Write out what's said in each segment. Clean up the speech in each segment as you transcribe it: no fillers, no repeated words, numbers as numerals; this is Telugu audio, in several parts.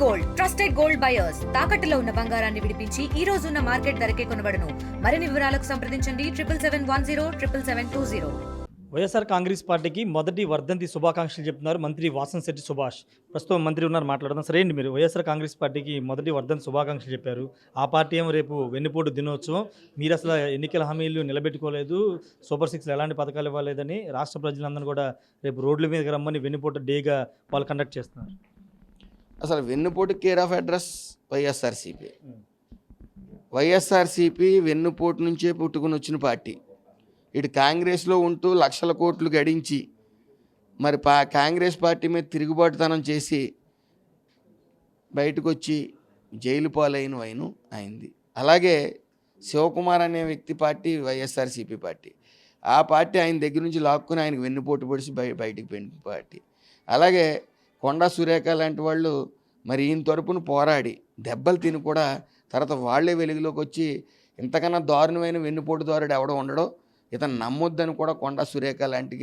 గోల్డ్ ట్రస్టెడ్ గోల్డ్ బయర్స్ తాకట్టులో ఉన్న బంగారాన్ని విడిపించి ఈ రోజు ఉన్న మార్కెట్ ధరకే కొనబడును. మరిన్ని వివరాలకు సంప్రదించండి 7710 వైఎస్ఆర్ కాంగ్రెస్ పార్టీకి మొదటి వర్ధంతి శుభాకాంక్షలు చెప్తున్నారు మంత్రి వాసంశెట్టి సుభాష్. ప్రస్తుతం మంత్రి ఉన్నారు, మాట్లాడదాం. సరే అండి, మీరు వైఎస్ఆర్ కాంగ్రెస్ పార్టీకి మొదటి వర్ధంతి శుభాకాంక్షలు చెప్పారు. ఆ పార్టీ ఏమో రేపు వెన్నుపోటు దినోత్సవం, మీరు అసలు ఎన్నికల హామీలు నిలబెట్టుకోలేదు, సూపర్ సిక్స్లో ఎలాంటి పథకాలు ఇవ్వలేదని రాష్ట్ర ప్రజలందరూ కూడా రేపు రోడ్ల మీదకి రమ్మని వెన్నుపోటు డేగా వాళ్ళు కండక్ట్ చేస్తున్నారు. అసలు వెన్నుపోటు కేర్ ఆఫ్ అడ్రస్ వైఎస్ఆర్సీపీ వెన్నుపోటు నుంచే పుట్టుకుని వచ్చిన పార్టీ. ఇటు కాంగ్రెస్లో ఉంటూ లక్షల కోట్లు గడించి మరి కాంగ్రెస్ పార్టీ మీద తిరుగుబాటుతనం చేసి బయటకు వచ్చి జైలు పాలైన వైను అయింది. అలాగే శివకుమార్ అనే వ్యక్తి పార్టీ వైఎస్ఆర్సీపీ పార్టీ. ఆ పార్టీ ఆయన దగ్గర నుంచి లాక్కుని ఆయనకు వెన్నుపోటు పొడిచి బయటికి పోయిన పార్టీ. అలాగే కొండా సురేఖ లాంటి వాళ్ళు మరి ఈయన తరపున పోరాడి దెబ్బలు తిని కూడా తర్వాత వాళ్లే వెలుగులోకి వచ్చి ఇంతకన్నా దారుణమైన వెన్నుపోటుదారుడు ఎవడో ఉండడో ఇతను నమ్మొద్దని కూడా కొండా సురేఖ లాంటి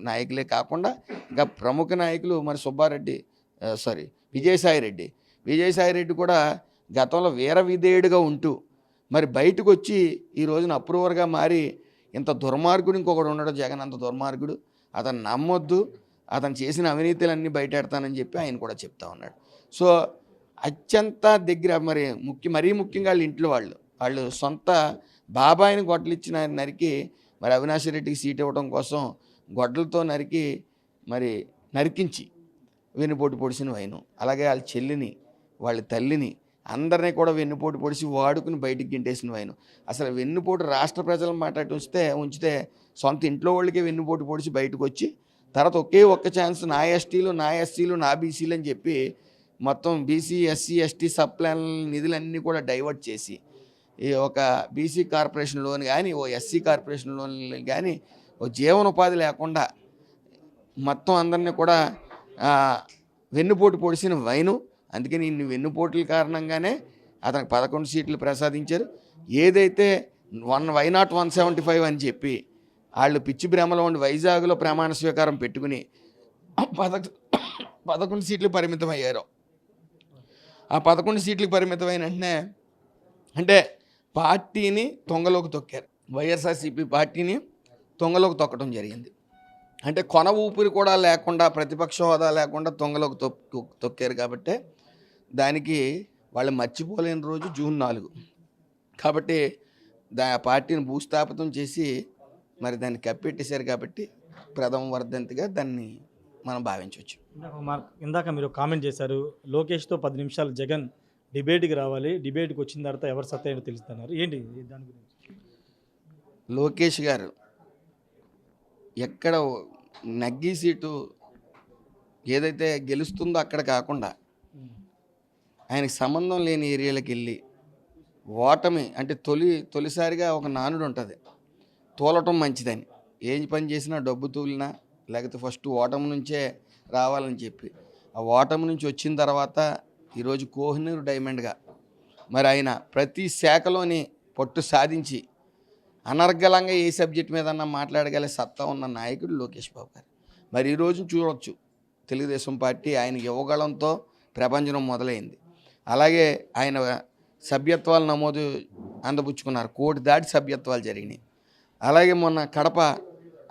నాయకులే కాకుండా ఇంకా ప్రముఖ నాయకులు మరి విజయసాయిరెడ్డి కూడా గతంలో వీర విధేయుడిగా ఉంటూ మరి బయటకు వచ్చి ఈ రోజున అప్రూవర్గా మారి ఇంత దుర్మార్గుడు ఇంకొకడు ఉండడు, జగన్ అంత దుర్మార్గుడు, అతను నమ్మొద్దు, అతను చేసిన అవినీతులన్నీ బయటెడతానని చెప్పి ఆయన కూడా చెప్తా ఉన్నాడు. సో అత్యంత దగ్గర మరీ ముఖ్యంగా వాళ్ళ ఇంట్లో వాళ్ళు సొంత బాబాయిని గొడ్డలు ఇచ్చిన నరికి మరి అవినాష్ రెడ్డికి సీట్ ఇవ్వడం కోసం గొడ్డలతో నరికించి వెన్నుపోటు పొడిచిన వైను. అలాగే వాళ్ళ చెల్లిని వాళ్ళ తల్లిని అందరినీ కూడా వెన్నుపోటు పొడిచి వాడుకుని బయటికి గింటేసిన వైను. అసలు వెన్నుపోటు రాష్ట్ర ప్రజల మాట ఉంచితే సొంత ఇంట్లో వాళ్ళకే వెన్నుపోటు పొడిచి బయటకు వచ్చి తర్వాత ఒక్క ఛాన్స్ నా ఎస్టీలు నా ఎస్సీలు నా బీసీలు అని చెప్పి మొత్తం BC SC ST sub plan నిధులన్నీ కూడా డైవర్ట్ చేసి ఒక బీసీ కార్పొరేషన్ లోన్ కానీ ఎస్సీ కార్పొరేషన్ లోన్ కానీ జీవనోపాధి లేకుండా మొత్తం అందరినీ కూడా వెన్నుపోటు పొడిచిన వైను. అందుకని ఇన్ని వెన్నుపోటుల కారణంగానే అతనికి 11 సీట్లు ప్రసాదించారు. ఏదైతే వై నాట్ 175 అని చెప్పి వాళ్ళు పిచ్చి భ్రమలో ఉండి వైజాగ్లో ప్రమాణ స్వీకారం పెట్టుకుని 11 సీట్లు పరిమితం అయ్యారు. ఆ 11 సీట్లకు పరిమితమైన వెంటనే అంటే పార్టీని తొంగలోకి తొక్కారు. వైఎస్ఆర్సీపీ పార్టీని తొంగలోకి తొక్కడం జరిగింది. అంటే కొన ఊపిరి కూడా లేకుండా, ప్రతిపక్ష హోదా లేకుండా తొంగలోకి తొక్కారు. కాబట్టి దానికి వాళ్ళు మర్చిపోలేని రోజు జూన్ 4. కాబట్టి పార్టీని భూస్థాపితం చేసి మరి దాన్ని కప్పెట్టేశారు. కాబట్టి ప్రథమ వర్ధంతిగా దాన్ని మనం భావించవచ్చు. ఇందాక మీరు కామెంట్ చేశారు, లోకేష్తో 10 నిమిషాలు జగన్ డిబేట్కి రావాలి, డిబేట్కి వచ్చిన తర్వాత ఎవరు సత్తా ఏంటో తెలుస్తున్నారు. ఏంటి దాని గురించి? లోకేష్ గారు ఎక్కడ నగ్గి సీటు ఏదైతే గెలుస్తుందో అక్కడ కాకుండా ఆయనకి సంబంధం లేని ఏరియాలకు వెళ్ళి ఓటమి అంటే తొలిసారిగా ఒక నానుడు ఉంటుంది, తోలటం మంచిదని. ఏం పని చేసినా డబ్బు తూలినా లేకపోతే ఫస్ట్ ఓటమి నుంచే రావాలని చెప్పి ఆ ఓటమి నుంచి వచ్చిన తర్వాత ఈరోజు కోహినూర్ డైమండ్గా మరి ఆయన ప్రతి శాఖలోని పట్టు సాధించి అనర్గళంగా ఏ సబ్జెక్ట్ మీదన్నా మాట్లాడగల సత్తా ఉన్న నాయకుడు లోకేష్ బాబు గారు. మరి ఈరోజు చూడవచ్చు తెలుగుదేశం పార్టీ ఆయన యువగళంతో ప్రపంచం మొదలైంది. అలాగే ఆయన సభ్యత్వాలు నమోదు అందపుచ్చుకున్నారు, 1 కోటి దాటి సభ్యత్వాలు జరిగినాయి. అలాగే మొన్న కడప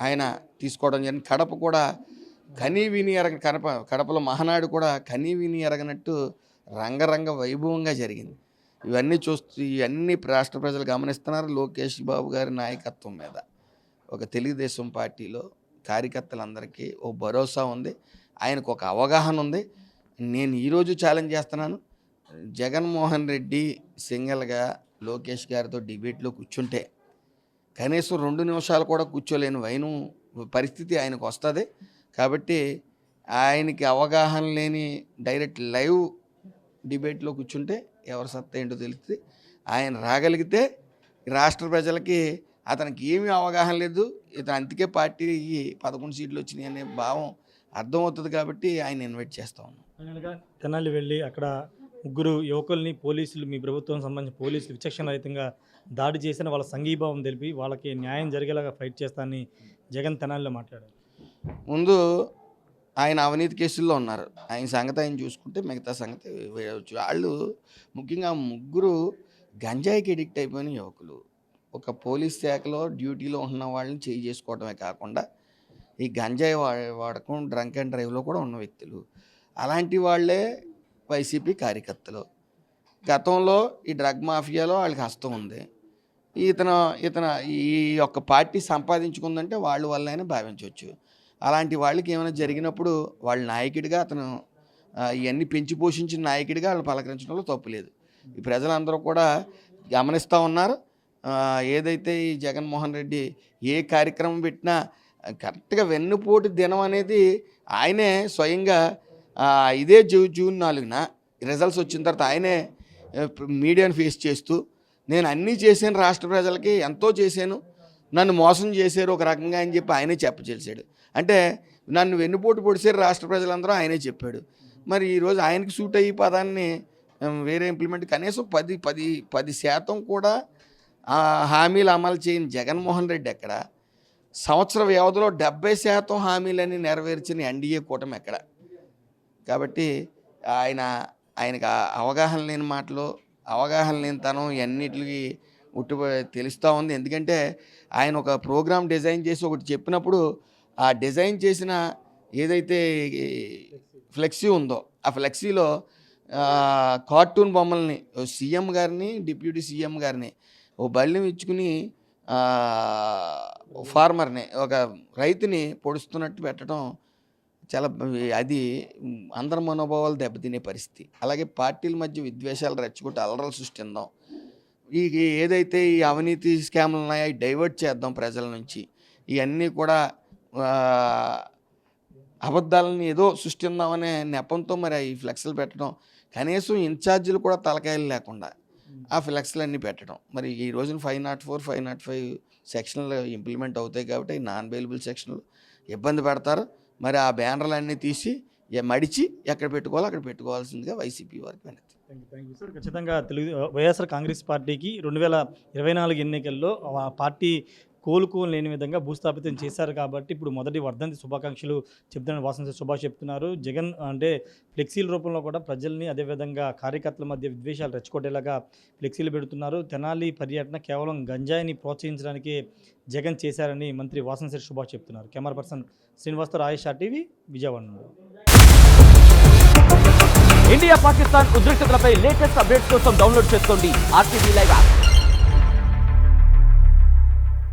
ఆయన తీసుకోవడం జరిగింది. కడప కూడా కనీ విని కడపలో మహానాడు కూడా కనీ విని ఎరగనట్టు రంగరంగ వైభవంగా జరిగింది. ఇవన్నీ రాష్ట్ర ప్రజలు గమనిస్తున్నారు. లోకేష్ బాబు గారి నాయకత్వం మీద ఒక తెలుగుదేశం పార్టీలో కార్యకర్తలందరికీ ఓ భరోసా ఉంది, ఆయనకు ఒక అవగాహన ఉంది. నేను ఈరోజు ఛాలెంజ్ చేస్తున్నాను, జగన్మోహన్ రెడ్డి సింగిల్గా లోకేష్ గారితో డిబేట్లో కూర్చుంటే కనీసం 2 నిమిషాలు కూడా కూర్చోలేని వైను పరిస్థితి ఆయనకు వస్తుంది. కాబట్టి ఆయనకి అవగాహన లేని డైరెక్ట్ లైవ్ డిబేట్లో కూర్చుంటే ఎవరి సత్తా ఏంటో తెలుస్తుంది. ఆయన రాగలిగితే రాష్ట్ర ప్రజలకి అతనికి ఏమీ అవగాహన లేదు, ఇతను అందుకే పార్టీకి 11 సీట్లు వచ్చినాయి అనే భావం అర్థమవుతుంది. కాబట్టి ఆయన ఇన్వైట్ చేస్తా ఉన్నాం. తెనాలి వెళ్ళి అక్కడ 3 యువకుల్ని పోలీసులు, మీ ప్రభుత్వం సంబంధించిన పోలీసులు విచక్షణరహితంగా దాడి చేసిన వాళ్ళ సంఘీభావం తెలిపి వాళ్ళకి న్యాయం జరిగేలాగా ఫైట్ చేస్తానని జగన్ తెనాలిలో మాట్లాడారు. ముందు ఆయన అవినీతి కేసుల్లో ఉన్నారు. ఆయన సంగతి ఆయన చూసుకుంటే మిగతా సంగతి వేయవచ్చు. వాళ్ళు ముఖ్యంగా ముగ్గురు గంజాయికి ఎడిక్ట్ అయిపోయిన యువకులు. ఒక పోలీస్ శాఖలో డ్యూటీలో ఉన్న వాళ్ళని చేయి చేసుకోవడమే కాకుండా ఈ గంజాయి వాడకం డ్రంక్ అండ్ డ్రైవ్లో కూడా ఉన్న వ్యక్తులు. అలాంటి వాళ్ళే వైసీపీ కార్యకర్తలు. గతంలో ఈ డ్రగ్ మాఫియాలో వాళ్ళకి హస్తం ఉంది. ఇతను ఈ యొక్క పార్టీ సంపాదించుకుందంటే వాళ్ళ వల్లనే భావించవచ్చు. అలాంటి వాళ్ళకి ఏమైనా జరిగినప్పుడు వాళ్ళ నాయకుడిగా అతను ఇవన్నీ పెంచి పోషించిన నాయకుడిగా వాళ్ళు పలకరించడంలో తప్పు లేదు. ఈ ప్రజలందరూ కూడా గమనిస్తూ ఉన్నారు. ఏదైతే ఈ జగన్మోహన్ రెడ్డి ఏ కార్యక్రమం పెట్టినా కరెక్ట్గా వెన్నుపోటు దినం అనేది ఆయనే స్వయంగా ఇదే జూన్ 4న రిజల్ట్స్ వచ్చిన తర్వాత ఆయనే మీడియాను ఫేస్ చేస్తూ నేను అన్నీ చేశాను, రాష్ట్ర ప్రజలకి ఎంతో చేశాను, నన్ను మోసం చేశారు ఒక రకంగా అని చెప్పి ఆయనే చెప్పచేసాడు. అంటే నన్ను వెన్నుపోటు పొడిచారు రాష్ట్ర ప్రజలందరూ ఆయనే చెప్పాడు. మరి ఈరోజు ఆయనకి సూట్ అయ్యి పదాన్ని వేరే ఇంప్లిమెంట్ కనీసం 10% కూడా హామీలు అమలు చేయని జగన్మోహన్ రెడ్డి ఎక్కడ, సంవత్సర వ్యవధిలో 70% హామీలని నెరవేర్చిన ఎన్డీఏ కూటమి ఎక్కడ. కాబట్టి ఆయనకు అవగాహన లేని మాటలు, అవగాహన లేనితనం ఇవన్నిటికి తెలుస్తూ ఉంది. ఎందుకంటే ఆయన ఒక ప్రోగ్రామ్ డిజైన్ చేసి ఒకటి చెప్పినప్పుడు ఆ డిజైన్ చేసిన ఏదైతే ఫ్లెక్సీ ఉందో ఆ ఫ్లెక్సీలో కార్టూన్ బొమ్మల్ని సీఎం గారిని, డిప్యూటీ సీఎం గారిని ఓ బళ్ళని ఇచ్చుకుని ఫార్మర్ని, ఒక రైతుని పొడుస్తున్నట్టు పెట్టడం చాలా అది అందరి మనోభావాలు దెబ్బతినే పరిస్థితి. అలాగే పార్టీల మధ్య విద్వేషాలు రెచ్చగొట్టి అలరలు సృష్టిద్దాం. ఈ ఏదైతే ఈ అవినీతి స్కామ్లు ఉన్నాయో అవి డైవర్ట్ చేద్దాం ప్రజల నుంచి. ఇవన్నీ కూడా అబద్ధాలని ఏదో సృష్టిద్దామనే నెపంతో మరి ఈ ఫ్లెక్స్లు పెట్టడం, కనీసం ఇన్ఛార్జీలు కూడా తలకాయలు లేకుండా ఆ ఫ్లెక్స్లు అన్నీ పెట్టడం. మరి ఈ రోజున 504, 505 సెక్షన్లు ఇంప్లిమెంట్ అవుతాయి కాబట్టి నాన్ బెయిలబుల్ సెక్షన్లు ఇబ్బంది పెడతారు. మరి ఆ బ్యానర్లు అన్నీ తీసి మడిచి ఎక్కడ పెట్టుకోవాలో అక్కడ పెట్టుకోవాల్సిందిగా వైసీపీ వారికి వినతి. Thank you sir. ఖచ్చితంగా వైఎస్ఆర్ కాంగ్రెస్ పార్టీకి 2024 ఎన్నికల్లో ఆ పార్టీ కోలుకోలేని విధంగా భూస్థాపితం చేశారు కాబట్టి ఇప్పుడు మొదటి వర్ధంతి శుభాకాంక్షలు చెప్తున్న వాసంశెట్టి సుభాష్ చెప్తున్నారు. జగన్ అంటే ఫ్లెక్సీల రూపంలో కూడా ప్రజల్ని అదేవిధంగా కార్యకర్తల మధ్య విద్వేషాలు రెచ్చగొట్టేలాగా ఫ్లెక్సీలు పెడుతున్నారు. తెనాలి పర్యటన కేవలం గంజాయిని ప్రోత్సహించడానికి జగన్ చేశారని మంత్రి వాసంశెట్టి సుభాష్ చెప్తున్నారు. కెమెరా పర్సన్ శ్రీనివాస్తో రాజేష్ టీవీ విజయవాడ నుండి. ఇండియా పాకిస్తాన్ ఉద్రిక్తతలపై లేటెస్ట్ అప్డేట్స్ కోసం డౌన్లోడ్ చేసుకోండి RTV లైవ్ యాప్.